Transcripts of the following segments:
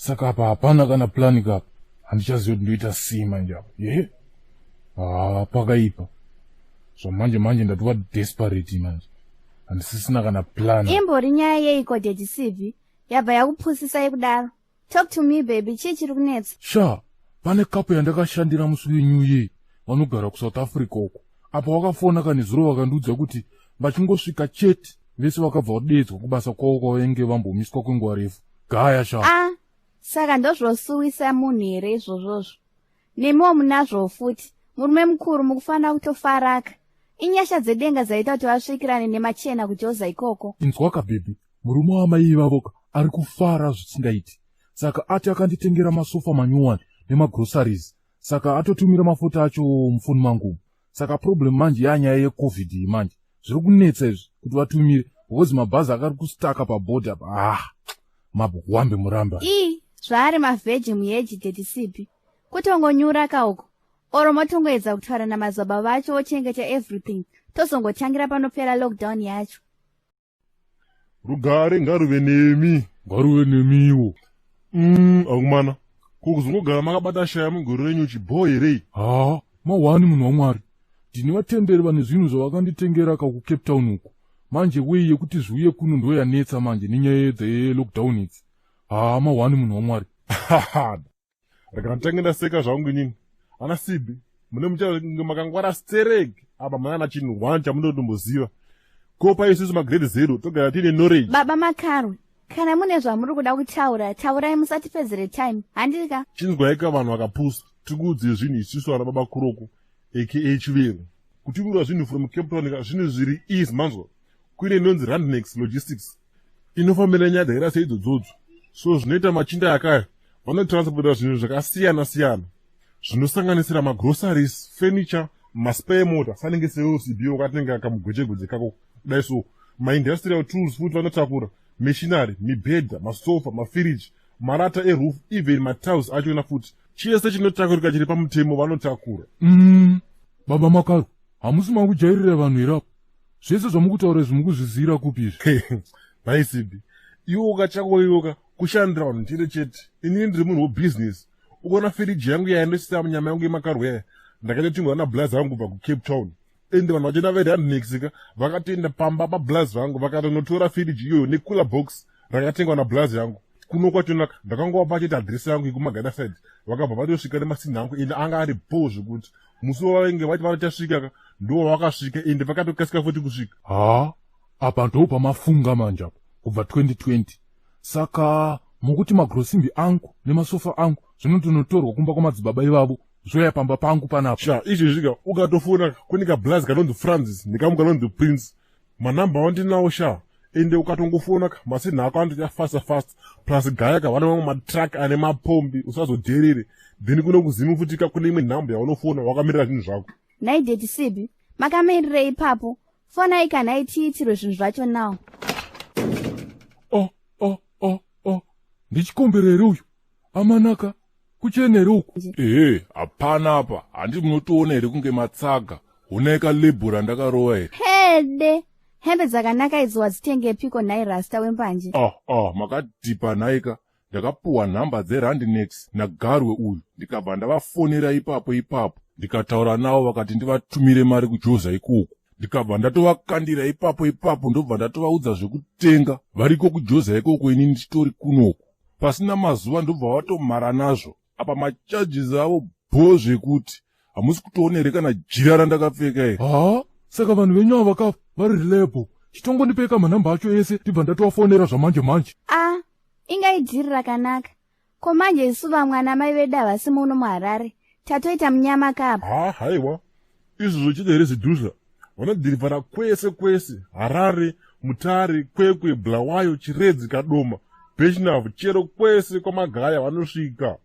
Saka apa hapana kana plani kapa. Handichaziva kuti ndoita sei manje apa. Pakaipa. So manje ndatova desperate manje. Handisisina kana plan. Imbori nyaya yeiko Daddy CB yabva yakupusisai kudaro. Talk to me baby, chii chiri kunetsa? Sha, pane kapu yandakashandira musi weNew Year vanogara kuSouth Africa uko. Apa wakafona kanizuro vakandiudza kuti vachingosvika chete vese vakabva kudedzwa kubasa kwavo kwavainge vambomiswa kwenguva refu. Gaya sha. Saka ndozvosuwisa munhu here izvozvozvo. Nemiwo munazvo futi. Murume mukuru mukufanira kutofaraka. Inyasha dzedenga dzaita kuti vasvikirane nemachena kuJoza ikoko. Inzwaka baby, murume wamai vavoka ari kufara zvisingaiti. Saka ati akanditengera masofa manyuwani nemagroceries. Saka atotumira mafuta acho mufoni mangu. Saka problem manje yanyaya yeCovid manje. Zviri kunetsa izvi kuti vatumire because mabhazi akari kustaka paboda. Mabwambe muramba. Zvari mavheji muheji Daddy CB. Kutongonyura kauko. Oro motongoedza kutwara namazaba vacho ochengeta everything. Tozongotangira panopera lockdown yacho. Rugare ngaruve nemi. Ngaruve nemiwo. Akumana. Kukuzongogara makabata shaya mugore renyu chiboy rei. Mawani munhu waMwari. Ndine vatenderi vane zvinhu zvavakanditengera kuCape Town uko. Manje wei yekuti zviuye kuno ndo yanetsa manje nenyaya dzelockdown idzi. Mawani munhu waMwari. Rakatangenda seka zvangu nini. Ana Sibi, mune muchaga makangwara stereg. Apa mana chinhu one chamunotomboziva. Kopa isusu magrade 0 togara tine knowledge. Baba Makarwe, kana mune zvamuri kuda kutaura, taurai musatipedzere time. Handika. Chinzwaika vanhu vakapusa. Tikuudze zvinhu isusu ana baba Kuroko aka Chiveru. Kutumira zvinhu from Cape Town zvinhu zviri easy manzwa. Kune inonzi Randnex Logistics. Inofambira nyaya dzaira seidzodzo. So zvinoita machinda akaya vanotransporta zvinhu zvakasiyana siyana. Zvinosanganisira magroceries, furniture, maspare motor, sanenge seOCB wakatenga kamugweche kako. Kudai so, industrial tools futi vanotakura, machinery, mibhedha, masofa, mafiriji, marata roof, even matiles achona futi. Chese chinotakurika chiri pamutemo vanotakura. Baba Makaru, hamusi mangujairira vanhu irapo. Zvese zvamukutaura zvimukuzvizira kupi izvi? Vaisibi, iwo ukachakoyoka kushandira vanhu chete chete. Inini ndiri munhu webusiness. Ukona firiji yangu yaendesisa munyama yangu yeMakarwe yaya. Ndakatotumwa na blazi vangu kubva kuCape Town. Ende vanhu vachenda veRandnex vakatoenda pamba pablazi vangu vakatonotora firiji iyoyo necooler box rakatengwa nablazi yangu. Kuno kwachona ndakangova chete adresi yangu yekumagada side. Vakabva vatosvika nemasinhi angu ende anga ari bo zvekuti musi wavange vati vanotasvika ndo vakasvika ende vakatokasika futi kusvika. Apa ndo pamafunga manje apa kubva 2020. Saka mukuti magrosimbi angu nemasofa angu zvinotonotorwa kumba kwamadzibaba ivavo zvoya pamba pangu panapa. Sha izvezvika ukatofona kune kablazi kanonzi Francis nekamu kanonzi Prince. Manamba wandinawo sha ende ukatongofona masinhi ako anoti fast plus gaya kavana mamwe matrack ane mapombi usazodherere then kuno kuzimu futika kune imwe nhamba yaunofona wakamirira zvinhu zvako. Nai Daddy CB, makamirirei ipapo. Fonai kana itiitirwe zvinhu zvacho nawo. Ndichikomberere uyu. Amanaka. Kuchenere uku. Hapana apa. Handi munotoona here kunge matsaga. Unaika lebura ndakarova here. Hede. Hembe dzakanaka idzi wadzitenge piko nai Rasta wembanje. Makadhipa naika. Ndakapuwa nhamba dzeRandnex naGarwe uyu. Ndikabva ndavafonera ipapo. Ndikataura navo vakati ndivatumire mari kuJoza ikoko. Ndikabva ndatovakandira ipapo ndobva ndatovaudza zvekutenga. Variko kuJoza ikoko ini ndichitori kunoko. Pasina mazuva ndobva watomhara nazvo. Apa macharges avo bho zvekuti hamusi kutoonere kana jira randakapfeka here. Saka vanhu venyu ava vakafa vari reliable. Chitongondipeka manhamba acho ese ndibva ndatovafonera zvamanje. Ingaidhiri rakanaka. Ko manje isu vamwe ana mai vedu havasi muno muHarare. Tatoita munyama kapa. Haiwa. Izvozvo chete here zidhudhla. Vanodhirivhara kwese. Harare, Mutare, Kwekwe, Bulawayo, Chiredzi, Kadoma. Bechinavu chero kwese kwamagaya vanosvika.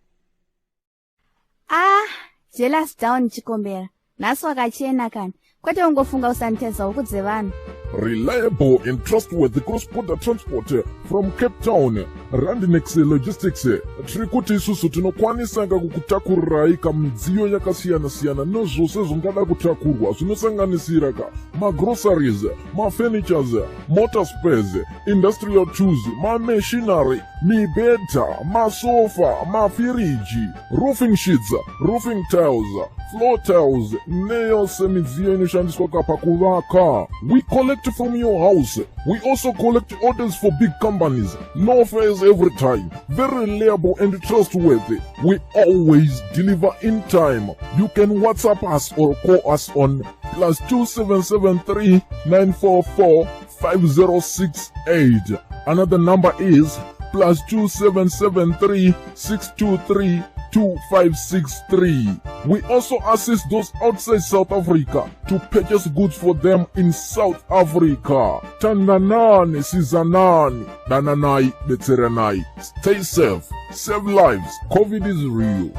Jealous down chikombera. Nhasi wakachena kani. Kwete ungofunga usanitedza ukudze vanhu. Reliable and trustworthy cross-border transport from Cape Town. Randnex Logistics tiri kuti isusu tinokwanisa kukutakurai midziyo yakasiyana-siyana nezvose zvingada kutakurwa zvinosanganisira magroceries, mafurnitures, motor spares, industrial tools, machinery, mibhedha, masofa, mafiriji, roofing sheets, roofing tiles, floor tiles, neyose midziyo inoshandiswa pakuvaka. We collect from your house. We also collect orders for big companies. No fares every time. Very reliable and trustworthy. We always deliver in time. You can WhatsApp us or call us on +2773 944 5068. Another number is +2773 623 2563. We also assist those outside South Africa to purchase goods for them in South Africa. Tandanani, Sizanani, Dananai, Betseranai. Stay safe, save lives. COVID is real.